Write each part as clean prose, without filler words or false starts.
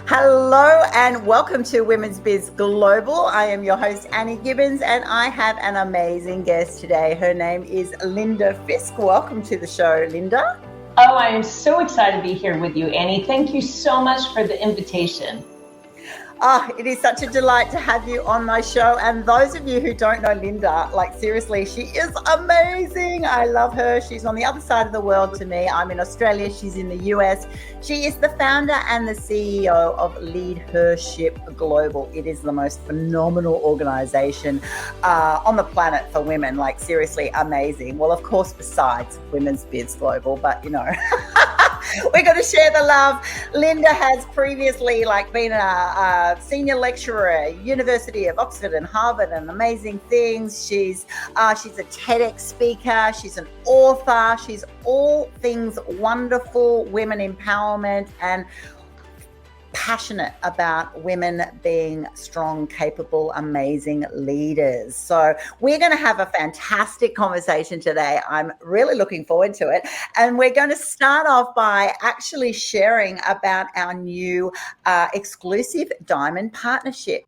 Hello and welcome to Women's Biz Global. I am your host, Annie Gibbins, and I have an amazing guest today. Her name is Linda Fisk. Welcome to the show, Linda. Oh, I am so excited to be here with you, Annie. Thank you so much for the invitation. It is such a delight to have you on my show. And those of you who don't know Linda, seriously, she is amazing. I love her. She's on the other side of the world to me. I'm in Australia. She's in the US. She is the founder and the CEO of LeadHERship Global. It is the most phenomenal organization on the planet for women. Seriously, amazing. Well, of course, besides Women's Biz Global, but we're going to share the love. Linda has previously been a senior lecturer at University of Oxford and Harvard and amazing things. She's a TEDx speaker. She's an author. She's all things wonderful, women empowerment, and passionate about women being strong, capable, amazing leaders. So we're going to have a fantastic conversation today. I'm really looking forward to it. And we're going to start off by actually sharing about our new exclusive diamond partnership.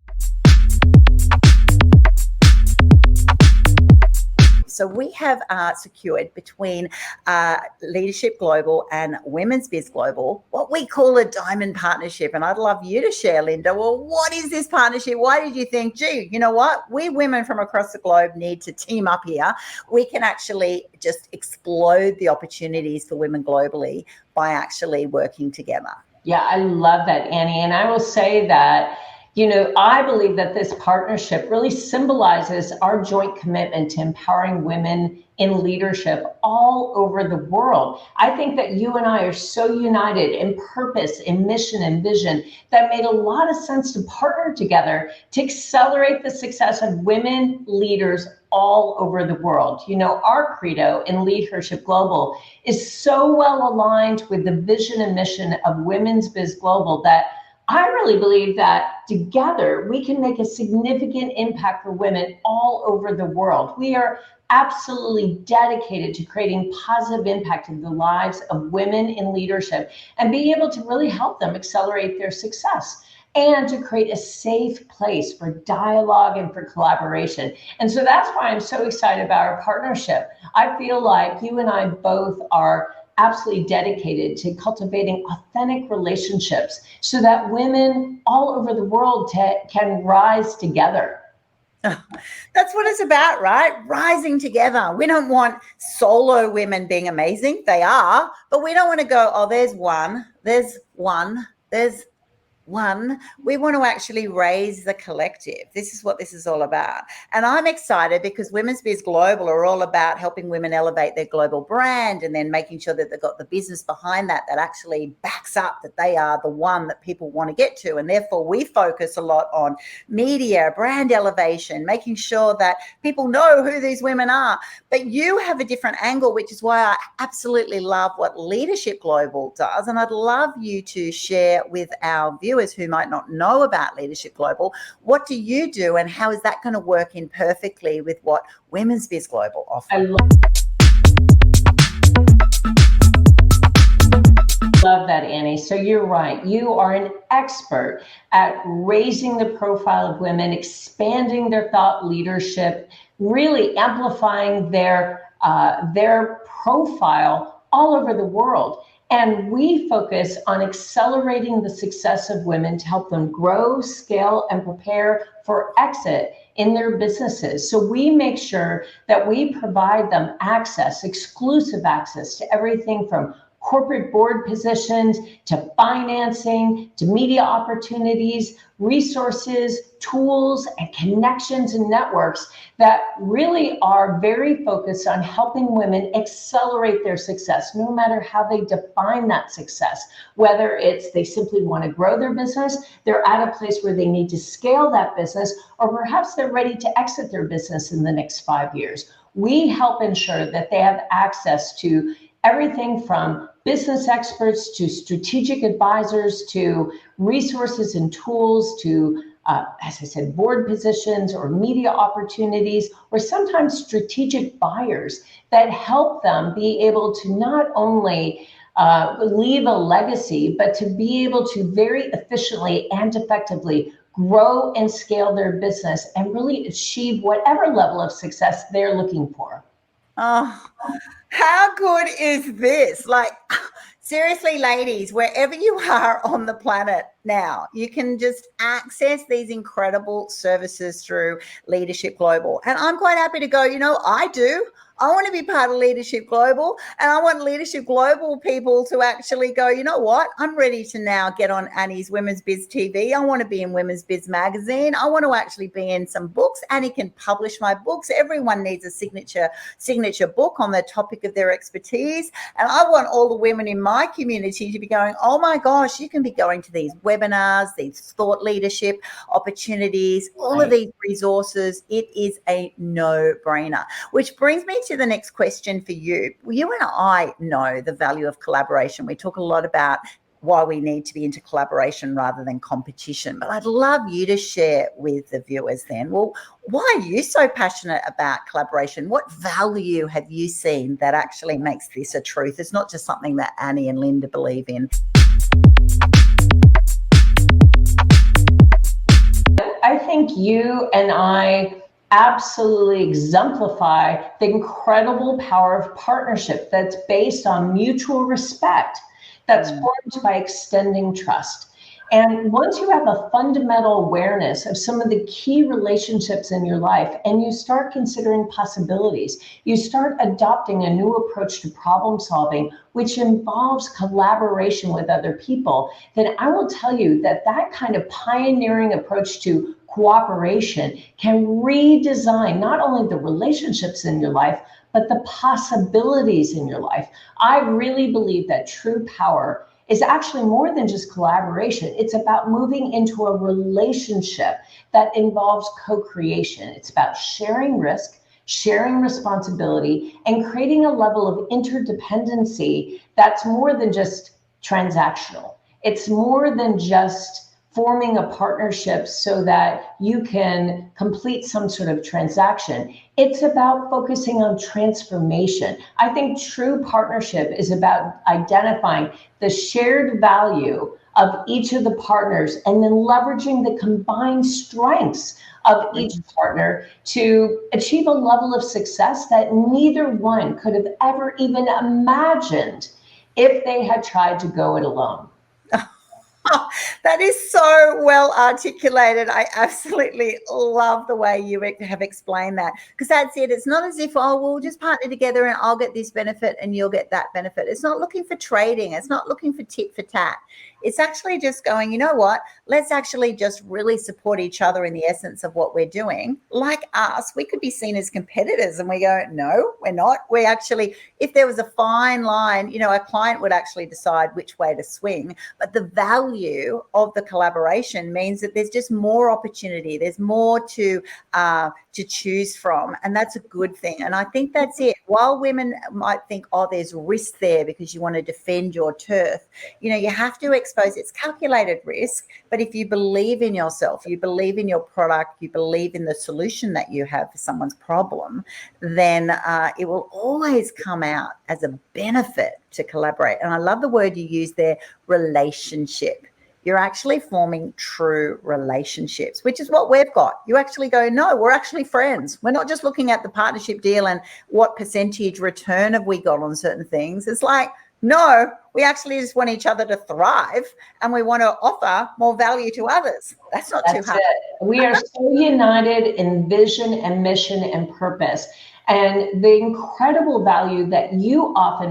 So we have secured between LeadHERship Global and Women's Biz Global what we call a diamond partnership. And I'd love you to share, Linda. Well, what is this partnership? Why did you think, gee, you know what? We women from across the globe need to team up here. We can actually just explode the opportunities for women globally by actually working together. Yeah, I love that, Annie. And I will say that I believe that this partnership really symbolizes our joint commitment to empowering women in leadership all over the world. I think that you and I are so united in purpose, in mission, and vision that made a lot of sense to partner together to accelerate the success of women leaders all over the world. Our credo in LeadHERship Global is so well aligned with the vision and mission of Women's Biz Global that I really believe that together we can make a significant impact for women all over the world. We are absolutely dedicated to creating positive impact in the lives of women in leadership and being able to really help them accelerate their success and to create a safe place for dialogue and for collaboration. And so that's why I'm so excited about our partnership. I feel like you and I both are absolutely dedicated to cultivating authentic relationships so that women all over the world can rise together. That's what it's about, right? Rising together. We don't want solo women being amazing. They are, but we don't want to go, oh, there's one. We want to actually raise the collective. This is what this is all about. And I'm excited because Women's Biz Global are all about helping women elevate their global brand and then making sure that they've got the business behind that actually backs up that they are the one that people want to get to. And therefore we focus a lot on media, brand elevation, making sure that people know who these women are. But you have a different angle, which is why I absolutely love what LeadHERship Global does. And I'd love you to share with our viewers who might not know about LeadHERship Global, what do you do and how is that going to work in perfectly with what Women's Biz Global offers? I love that, Annie. So you're right. You are an expert at raising the profile of women, expanding their thought leadership, really amplifying their profile all over the world. And we focus on accelerating the success of women to help them grow, scale, and prepare for exit in their businesses. So we make sure that we provide them exclusive access to everything from corporate board positions to financing to media opportunities, resources, tools, and connections and networks that really are very focused on helping women accelerate their success, no matter how they define that success. Whether it's they simply want to grow their business, they're at a place where they need to scale that business, or perhaps they're ready to exit their business in the next 5 years. We help ensure that they have access to everything from business experts to strategic advisors to resources and tools to, as I said, board positions or media opportunities, or sometimes strategic buyers that help them be able to not only leave a legacy, but to be able to very efficiently and effectively grow and scale their business and really achieve whatever level of success they're looking for. Oh, how good is this? Like, seriously, ladies, wherever you are on the planet now, you can just access these incredible services through LeadHERship Global. And I'm quite happy to go, I do. I want to be part of LeadHERship Global, and I want LeadHERship Global people to actually go, you know what? I'm ready to now get on Annie's Women's Biz TV. I want to be in Women's Biz Magazine. I want to actually be in some books. Annie can publish my books. Everyone needs a signature book on the topic of their expertise. And I want all the women in my community to be going, oh my gosh, you can be going to these webinars, these thought leadership opportunities, all of these resources. It is a no-brainer, which brings me to the next question for you. You and I know the value of collaboration. We talk a lot about why we need to be into collaboration rather than competition. But I'd love you to share with the viewers then, well, why are you so passionate about collaboration? What value have you seen that actually makes this a truth? It's not just something that Annie and Linda believe in. I think you and I absolutely exemplify the incredible power of partnership that's based on mutual respect, that's formed by extending trust. And once you have a fundamental awareness of some of the key relationships in your life, and you start considering possibilities, you start adopting a new approach to problem solving, which involves collaboration with other people, then I will tell you that that kind of pioneering approach to cooperation can redesign not only the relationships in your life, but the possibilities in your life. I really believe that true power is actually more than just collaboration. It's about moving into a relationship that involves co-creation. It's about sharing risk, sharing responsibility, and creating a level of interdependency that's more than just transactional. It's more than just forming a partnership so that you can complete some sort of transaction. It's about focusing on transformation. I think true partnership is about identifying the shared value of each of the partners and then leveraging the combined strengths of each partner to achieve a level of success that neither one could have ever even imagined if they had tried to go it alone. That is so well articulated. I absolutely love the way you have explained that, because that's it. It's not as if, we'll just partner together and I'll get this benefit and you'll get that benefit. It's not looking for trading. It's not looking for tit for tat. It's actually just going, you know what, let's actually just really support each other in the essence of what we're doing. Like us, we could be seen as competitors and we go, no, we're not. We actually, if there was a fine line, a client would actually decide which way to swing. But the value of the collaboration means that there's just more opportunity. There's more to choose from. And that's a good thing. And I think that's it. While women might think, there's risk there because you want to defend your turf, you have to expose it's calculated risk. But if you believe in yourself, you believe in your product, you believe in the solution that you have for someone's problem, then it will always come out as a benefit to collaborate. And I love the word you use there, relationship. You're actually forming true relationships, which is what we've got. You actually go, no, we're actually friends. We're not just looking at the partnership deal and what percentage return have we got on certain things. It's like, no, we actually just want each other to thrive and we want to offer more value to others. That's not too hard. We are so united in vision and mission and purpose. And the incredible value that you offer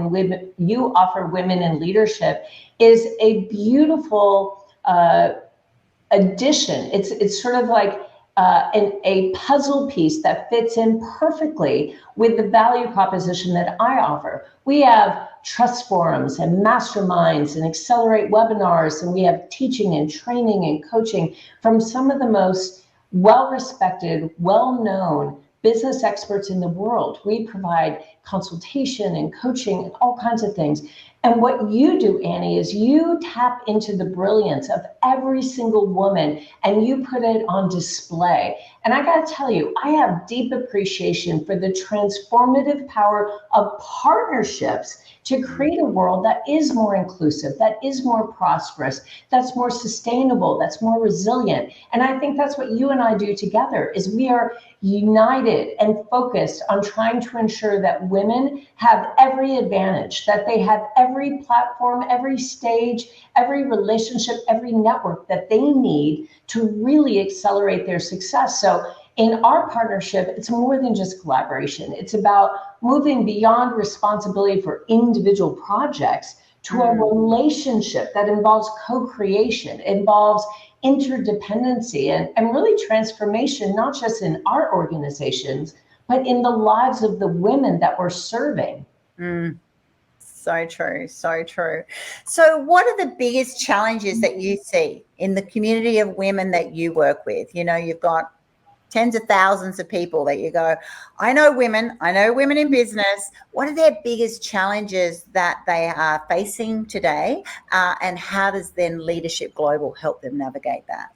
women in leadership is a beautiful addition. It's sort of like a puzzle piece that fits in perfectly with the value proposition that I offer. We have trust forums and masterminds and accelerate webinars, and we have teaching and training and coaching from some of the most well-respected, well-known business experts in the world. We provide consultation and coaching and all kinds of things. And what you do, Annie, is you tap into the brilliance of every single woman and you put it on display. And I got to tell you, I have deep appreciation for the transformative power of partnerships to create a world that is more inclusive, that is more prosperous, that's more sustainable, that's more resilient. And I think that's what you and I do together, is we are united and focused on trying to ensure that women have every advantage, that they have every platform, every stage, every relationship, every network that they need to really accelerate their success. So in our partnership, it's more than just collaboration. It's about moving beyond responsibility for individual projects to a relationship that involves co-creation, involves interdependency, and really transformation, not just in our organizations, but in the lives of the women that we're serving. So true, so true. So what are the biggest challenges that you see in the community of women that you work with? You know, you've got tens of thousands of people that you go, I know women in business. What are their biggest challenges that they are facing today? And how does then LeadHERship Global help them navigate that?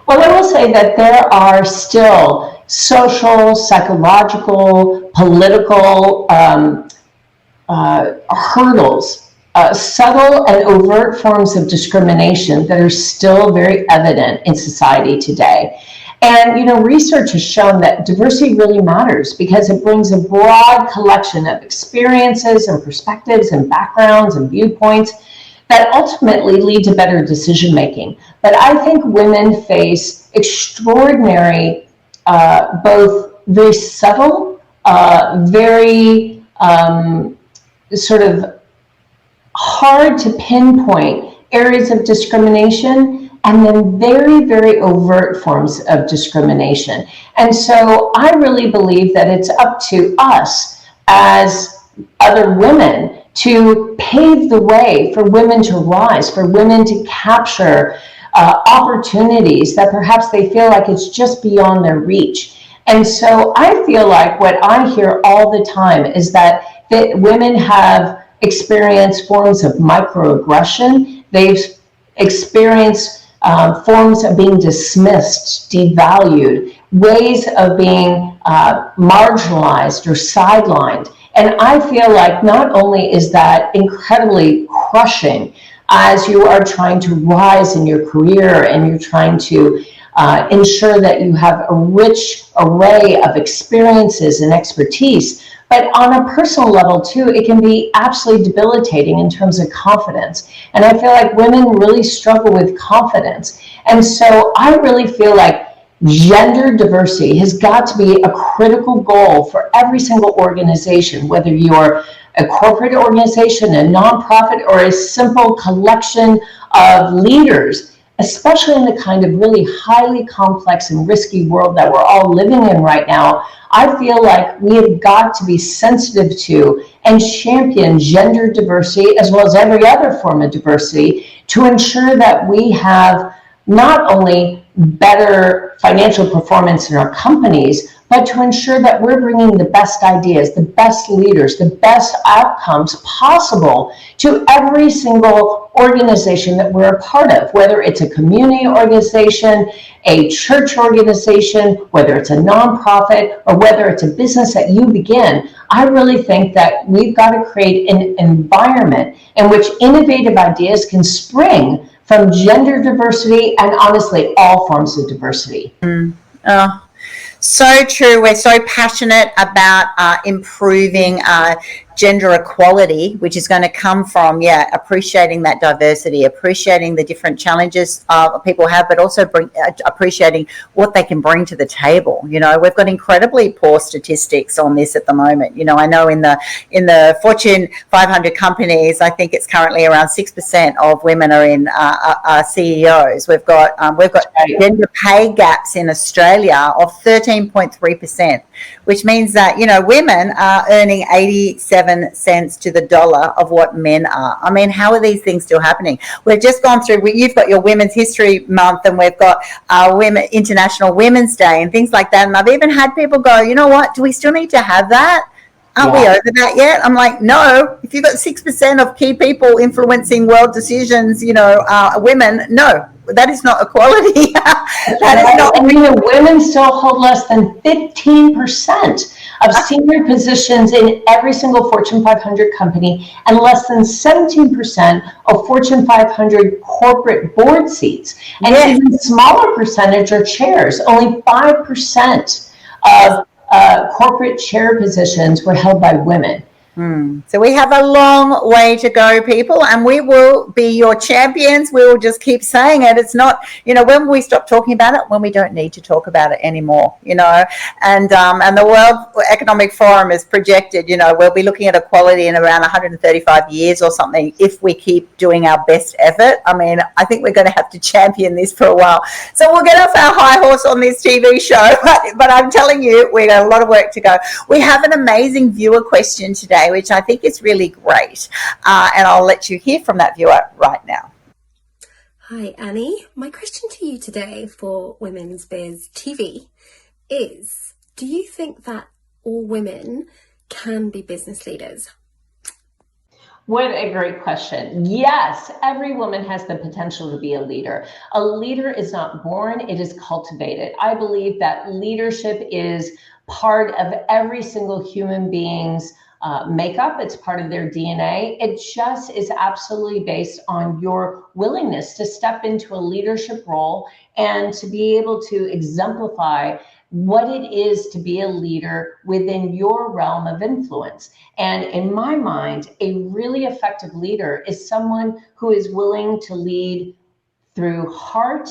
Well, I will say that there are still social, psychological, political hurdles, subtle and overt forms of discrimination that are still very evident in society today. And, you know, research has shown that diversity really matters because it brings a broad collection of experiences and perspectives and backgrounds and viewpoints that ultimately lead to better decision making. But I think women face extraordinary, both very subtle, very sort of hard to pinpoint areas of discrimination, and then very, very overt forms of discrimination. And so I really believe that it's up to us as other women to pave the way for women to rise, for women to capture opportunities that perhaps they feel like it's just beyond their reach. And so I feel like what I hear all the time is that women have experienced forms of microaggression. They've experienced forms of being dismissed, devalued, ways of being marginalized or sidelined. And I feel like not only is that incredibly crushing as you are trying to rise in your career and you're trying to ensure that you have a rich array of experiences and expertise, but on a personal level too, it can be absolutely debilitating in terms of confidence. And I feel like women really struggle with confidence. And so I really feel like gender diversity has got to be a critical goal for every single organization, whether you're a corporate organization, a nonprofit, or a simple collection of leaders, especially in the kind of really highly complex and risky world that we're all living in right now. I feel like we have got to be sensitive to and champion gender diversity as well as every other form of diversity to ensure that we have not only better financial performance in our companies, but to ensure that we're bringing the best ideas, the best leaders, the best outcomes possible to every single organization that we're a part of, whether it's a community organization, a church organization, whether it's a nonprofit, or whether it's a business that you begin. I really think that we've got to create an environment in which innovative ideas can spring from gender diversity and honestly all forms of diversity. Oh, so true. We're so passionate about improving gender equality, which is going to come from, appreciating that diversity, appreciating the different challenges people have, but also appreciating what they can bring to the table. You know, we've got incredibly poor statistics on this at the moment. You know, I know in the Fortune 500 companies, I think it's currently around 6% of women are in are CEOs. We've got gender pay gaps in Australia of 13.3%, which means that, you know, women are earning 87 cents to the dollar of what men are. I mean, how are these things still happening? We've just gone through, you've got your Women's History Month, and we've got International Women's Day and things like that. And I've even had people go, you know what, do we still need to have that? Aren't we Yeah. over that yet? I'm like, no. If you've got 6% of key people influencing world decisions, women, no, that is not equality. That is Right. not. And women still hold less than 15% of senior positions in every single Fortune 500 company and less than 17% of Fortune 500 corporate board seats. And Yes. even smaller percentage are chairs. Only 5% of corporate chair positions were held by women. So we have a long way to go, people, and we will be your champions. We will just keep saying it. It's not, when we stop talking about it, when we don't need to talk about it anymore, and the World Economic Forum is projected, we'll be looking at equality in around 135 years or something if we keep doing our best effort. I mean, I think we're going to have to champion this for a while. So we'll get off our high horse on this TV show, but I'm telling you, we got a lot of work to go. We have an amazing viewer question today, which I think is really great. And I'll let you hear from that viewer right now. Hi, Annie. My question to you today for Women's Biz TV is, do you think that all women can be business leaders? What a great question. Yes, every woman has the potential to be a leader. A leader is not born, it is cultivated. I believe that leadership is part of every single human being's makeup. It's part of their DNA. It just is absolutely based on your willingness to step into a leadership role and to be able to exemplify what it is to be a leader within your realm of influence. And in my mind, a really effective leader is someone who is willing to lead through heart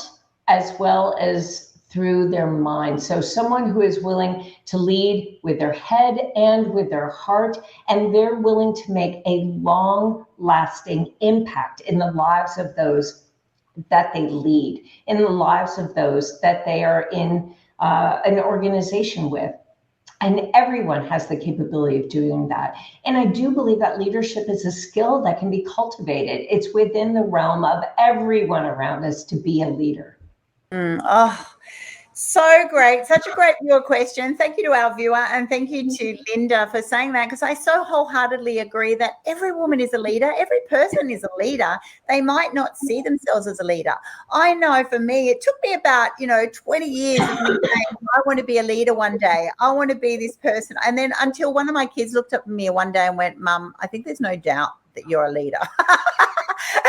as well as through their mind. So someone who is willing to lead with their head and with their heart, and they're willing to make a long-lasting impact in the lives of those that they lead, in the lives of those that they are in an organization with. And everyone has the capability of doing that. And I do believe that leadership is a skill that can be cultivated. It's within the realm of everyone around us to be a leader. So great. Such a great viewer question. Thank you to our viewer, and thank you to Linda for saying that, because I so wholeheartedly agree that every woman is a leader. Every person is a leader. They might not see themselves as a leader. I know for me, it took me about, 20 years of me saying, I want to be a leader one day. I want to be this person. And then until one of my kids looked up at me one day and went, Mum, I think there's no doubt that you're a leader.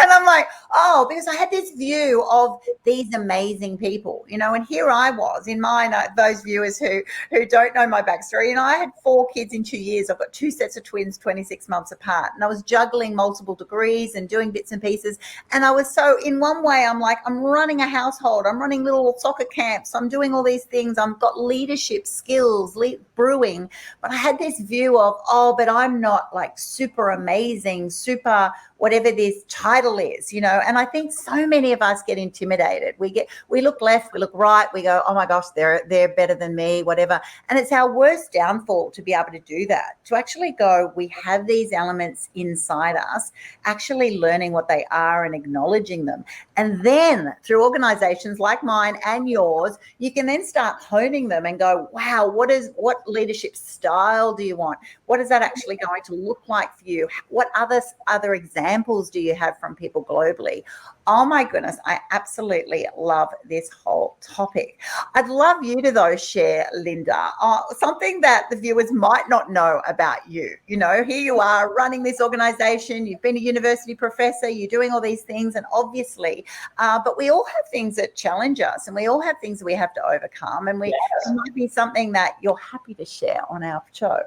And I'm like, oh, because I had this view of these amazing people, and here I was in mine, those viewers who don't know my backstory. I had 4 kids in 2 years. I've got 2 sets of twins, 26 months apart. And I was juggling multiple degrees and doing bits and pieces. And I was so, in one way, I'm like, I'm running a household. I'm running little soccer camps. I'm doing all these things. I've got leadership skills, brewing. But I had this view of, but I'm not like super amazing, super whatever this title is, and I think so many of us get intimidated. We look left, we look right, we go, oh my gosh, they're better than me, whatever. And it's our worst downfall to be able to do that, to actually go, we have these elements inside us, actually learning what they are and acknowledging them. And then through organizations like mine and yours, you can then start honing them and go, wow, what leadership style do you want? What is that actually going to look like for you? What other examples do you have from people globally? Oh my goodness, I absolutely love this whole topic. I'd love you to, though, share, Linda, something that the viewers might not know about you. Here you are running this organization, you've been a university professor, you're doing all these things, and obviously, but we all have things that challenge us, and we all have things that we have to overcome, and it might be something that you're happy to share on our show.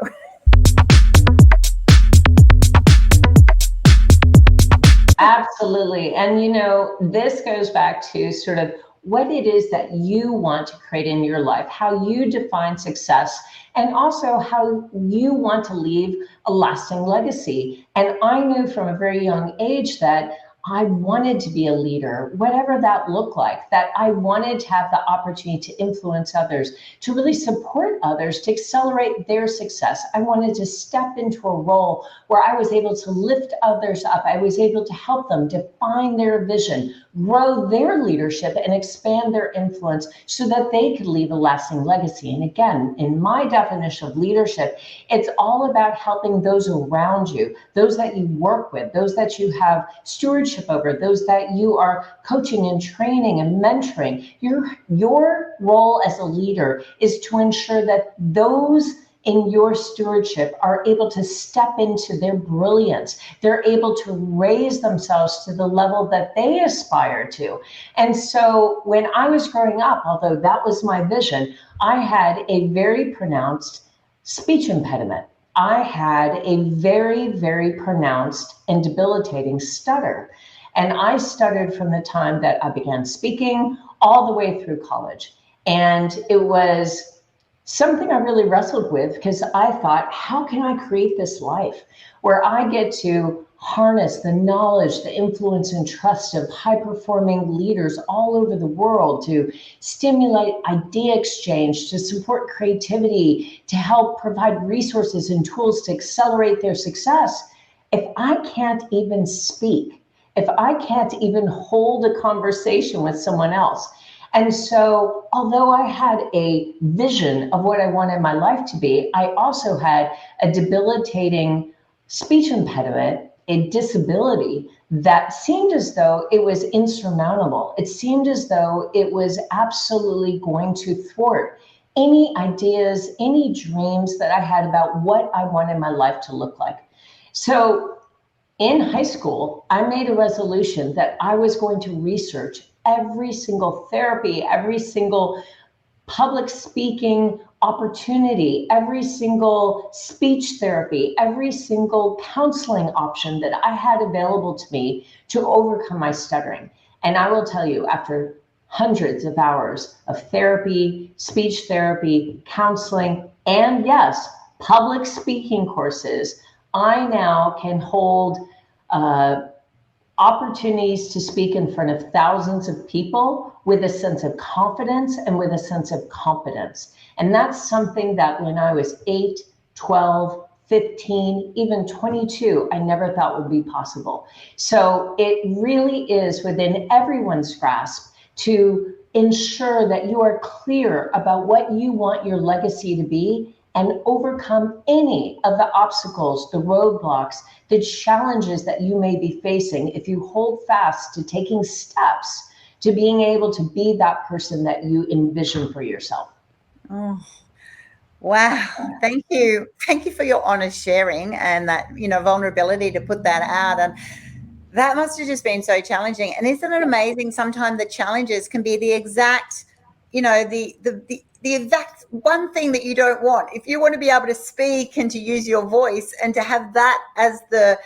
Absolutely. And, this goes back to sort of what it is that you want to create in your life, how you define success, and also how you want to leave a lasting legacy. And I knew from a very young age that I wanted to be a leader, whatever that looked like, that I wanted to have the opportunity to influence others, to really support others, to accelerate their success. I wanted to step into a role where I was able to lift others up. I was able to help them define their vision, grow their leadership, and expand their influence so that they could leave a lasting legacy. And again, in my definition of leadership, it's all about helping those around you, those that you work with, those that you have stewardship over, those that you are coaching and training and mentoring. Your role as a leader is to ensure that those in your stewardship are able to step into their brilliance. They're able to raise themselves to the level that they aspire to. And so when I was growing up, although that was my vision, I had a very pronounced speech impediment. I had a very, very pronounced and debilitating stutter. And I stuttered from the time that I began speaking all the way through college. And it was something I really wrestled with because I thought, how can I create this life where I get to harness the knowledge, the influence and trust of high-performing leaders all over the world, to stimulate idea exchange, to support creativity, to help provide resources and tools to accelerate their success, if I can't even speak, if I can't even hold a conversation with someone else. And so, although I had a vision of what I wanted my life to be, I also had a debilitating speech impediment, a disability that seemed as though it was insurmountable. It seemed as though it was absolutely going to thwart any ideas, any dreams that I had about what I wanted my life to look like. So in high school, I made a resolution that I was going to research every single therapy, every single public speaking opportunity, every single speech therapy, every single counseling option that I had available to me to overcome my stuttering. And I will tell you, after hundreds of hours of therapy, speech therapy, counseling, and yes, public speaking courses, I now can hold opportunities to speak in front of thousands of people with a sense of confidence and with a sense of competence. And that's something that when I was 8, 12, 15, even 22, I never thought would be possible. So it really is within everyone's grasp to ensure that you are clear about what you want your legacy to be and overcome any of the obstacles, the roadblocks, the challenges that you may be facing if you hold fast to taking steps to being able to be that person that you envision for yourself. Oh, wow. Thank you. Thank you for your honest sharing and that, vulnerability to put that out. And that must have just been so challenging. And isn't it amazing? Sometimes the challenges can be the exact, the exact one thing that you don't want. If you want to be able to speak and to use your voice and to have that as the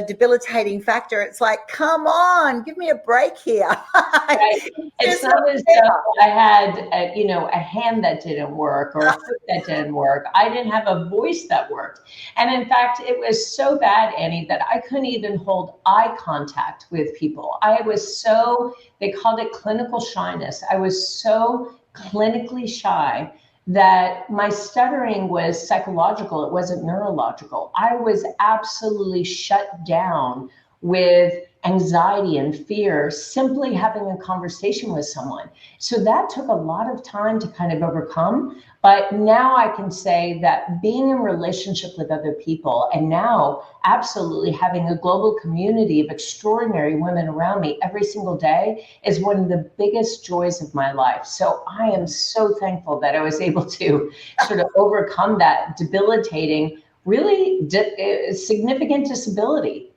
debilitating factor, it's like, come on, give me a break here. Right. It's not as though I had a hand that didn't work or a foot that didn't work. I didn't have a voice that worked. And in fact, it was so bad, Annie, that I couldn't even hold eye contact with people. I was they called it clinical shyness. I was so clinically shy that my stuttering was psychological. It wasn't neurological. I was absolutely shut down with anxiety and fear simply having a conversation with someone. So that took a lot of time to kind of overcome. But now I can say that being in relationship with other people and now absolutely having a global community of extraordinary women around me every single day is one of the biggest joys of my life. So I am so thankful that I was able to sort of overcome that debilitating, really significant disability.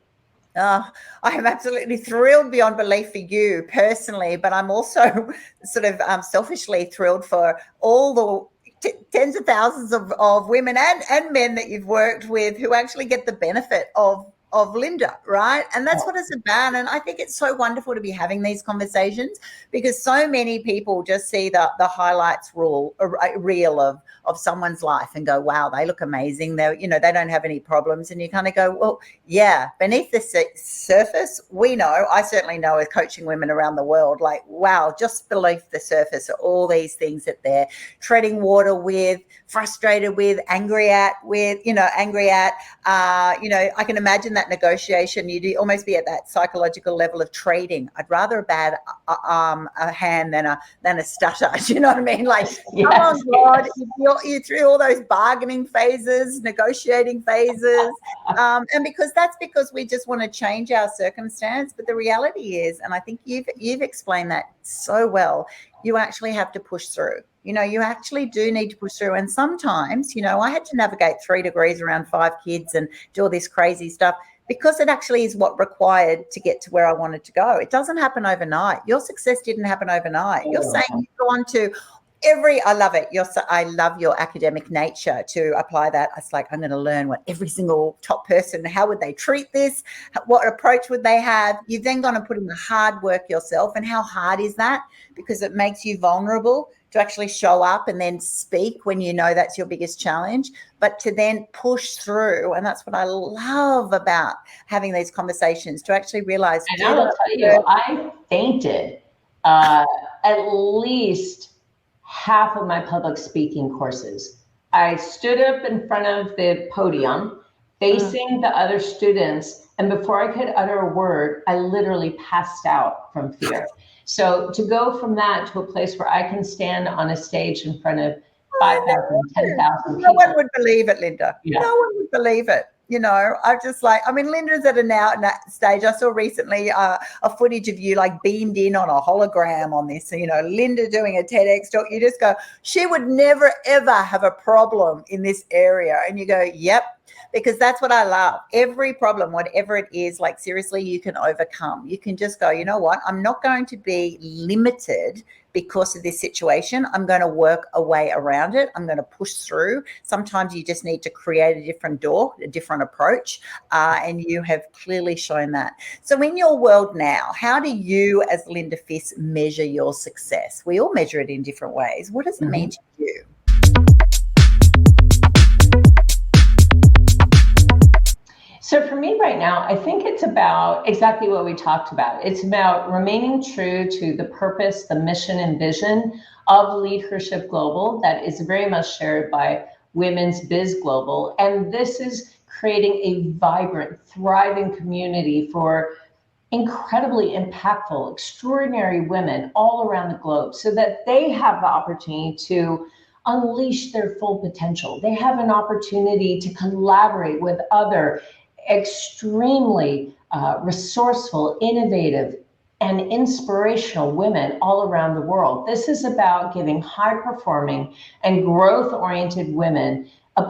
I am absolutely thrilled beyond belief for you personally, but I'm also sort of selfishly thrilled for all the tens of thousands of women and men that you've worked with who actually get the benefit of of Linda, right? And that's what it's about. And I think it's so wonderful to be having these conversations, because so many people just see the highlights reel of someone's life and go, wow, they look amazing. They they don't have any problems. And you kind of go, well, yeah, beneath the surface, we know, I certainly know, as coaching women around the world, like, wow, just beneath the surface are all these things that they're treading water with, frustrated with, angry at. I can imagine that negotiation. You'd almost be at that psychological level of trading. I'd rather a bad a hand than a stutter. Do you know what I mean? Like, yes, come on, God, you're through all those bargaining phases, negotiating phases, and that's because we just want to change our circumstance. But the reality is, and I think you've explained that so well, you actually have to push through. You actually do need to push through. And sometimes, I had to navigate 3 degrees around 5 kids and do all this crazy stuff, because it actually is what required to get to where I wanted to go. It doesn't happen overnight. Your success didn't happen overnight. You're saying you've gone to I love it. I love your academic nature to apply that. It's like, I'm going to learn what every single top person, how would they treat this? What approach would they have? You've then gone and put in the hard work yourself. And how hard is that? Because it makes you vulnerable to actually show up and then speak when you know that's your biggest challenge, but to then push through. And that's what I love about having these conversations, to actually realize. And I will tell you, I fainted at least half of my public speaking courses. I stood up in front of the podium facing the other students, and before I could utter a word, I literally passed out from fear. So to go from that to a place where I can stand on a stage in front of 5,000, 10,000 people. No one would believe it, Linda. Yeah. No one would believe it. I'm just like, Linda's at that stage. I saw recently a footage of you like beamed in on a hologram on this, Linda doing a TEDx talk. You just go, she would never, ever have a problem in this area. And you go, yep, because that's what I love. Every problem, whatever it is, like seriously, you can overcome. You can just go, you know what? I'm not going to be limited because of this situation. I'm going to work a way around it. I'm going to push through. Sometimes you just need to create a different door, a different approach. And you have clearly shown that. So in your world now, how do you as Linda Fisk measure your success? We all measure it in different ways. What does it mean to you? So for me right now, I think it's about exactly what we talked about. It's about remaining true to the purpose, the mission and vision of LeadHERship Global that is very much shared by Women's Biz Global. And this is creating a vibrant, thriving community for incredibly impactful, extraordinary women all around the globe so that they have the opportunity to unleash their full potential. They have an opportunity to collaborate with other extremely resourceful, innovative, and inspirational women all around the world. This is about giving high-performing and growth-oriented women a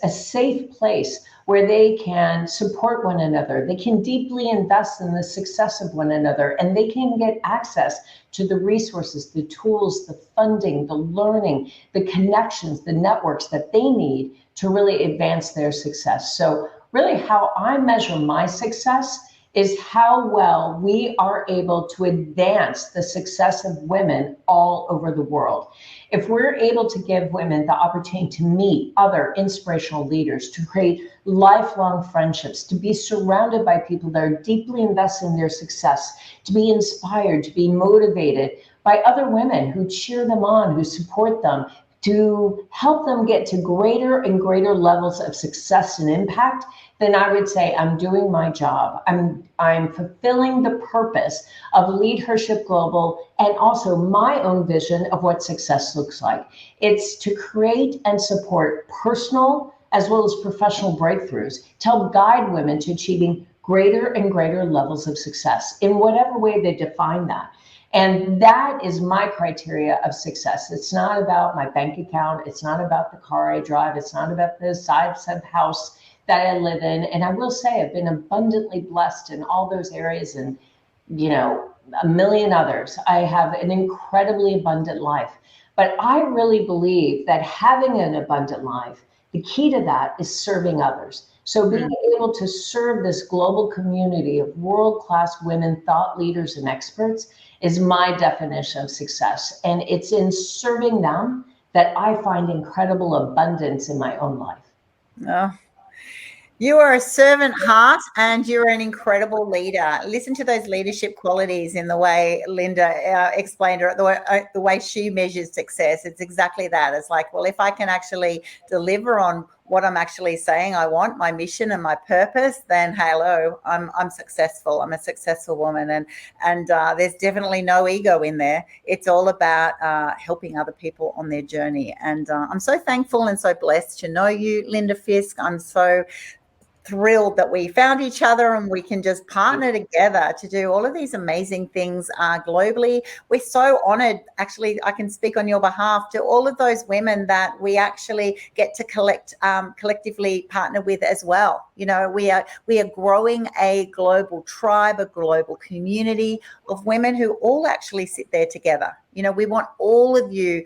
safe place where they can support one another. They can deeply invest in the success of one another, and they can get access to the resources, the tools, the funding, the learning, the connections, the networks that they need to really advance their success. So really how I measure my success is how well we are able to advance the success of women all over the world. If we're able to give women the opportunity to meet other inspirational leaders, to create lifelong friendships, to be surrounded by people that are deeply invested in their success, to be inspired, to be motivated by other women who cheer them on, who support them, to help them get to greater and greater levels of success and impact, then I would say I'm doing my job. I'm fulfilling the purpose of LeadHERship Global and also my own vision of what success looks like. It's to create and support personal as well as professional breakthroughs to help guide women to achieving greater and greater levels of success in whatever way they define that. And that is my criteria of success. It's not about my bank account. It's not about the car I drive. It's not about the size of house that I live in. And I will say I've been abundantly blessed in all those areas and, a million others. I have an incredibly abundant life. But I really believe that having an abundant life, the key to that is serving others. So being able to serve this global community of world-class women thought leaders and experts is my definition of success. And it's in serving them that I find incredible abundance in my own life. Oh, you are a servant heart and you're an incredible leader. Listen to those leadership qualities in the way Linda explained it, the way she measures success. It's exactly that. It's like, well, if I can actually deliver on what I'm actually saying I want, my mission and my purpose, then hello, I'm successful. I'm a successful woman. And there's definitely no ego in there. It's all about helping other people on their journey. And I'm so thankful and so blessed to know you, Linda Fisk. I'm so thrilled that we found each other and we can just partner together to do all of these amazing things globally. We're so honored, actually, I can speak on your behalf, to all of those women that we actually get to collectively partner with as well. You know, we are growing a global tribe, a global community of women who all actually sit there together. You know, we want all of you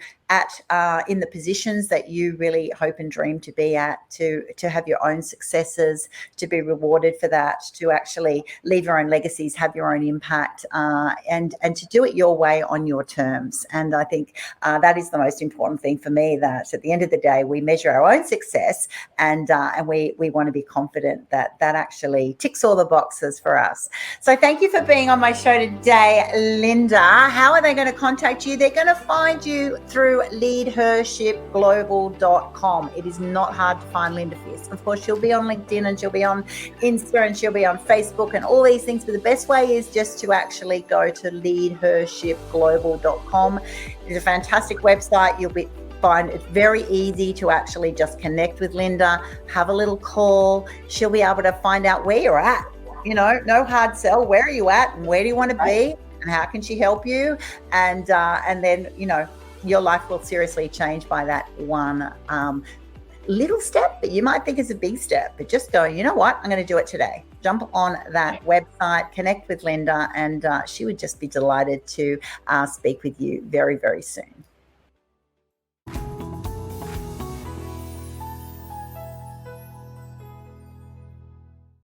in the positions that you really hope and dream to be at, to have your own successes, to be rewarded for that, to actually leave your own legacies, have your own impact, and to do it your way on your terms. And I think that is the most important thing for me, that at the end of the day, we measure our own success and we want to be confident that that actually ticks all the boxes for us. So thank you for being on my show today, Linda. How are they going to contact you? They're going to find you through LeadHERshipGlobal.com. It is not hard to find Linda Fisk. Of course, she'll be on LinkedIn and she'll be on Insta and she'll be on Facebook and all these things. But the best way is just to actually go to LeadHERshipGlobal.com. It's a fantastic website. You'll find it very easy to actually just connect with Linda, have a little call. She'll be able to find out where you're at. You know, no hard sell. Where are you at and where do you want to be? And how can she help you? And then, you know, your life will seriously change by that one little step that you might think is a big step, but just go, you know what, I'm going to do it today. Jump on that website, connect with Linda, and she would just be delighted to speak with you very, very soon.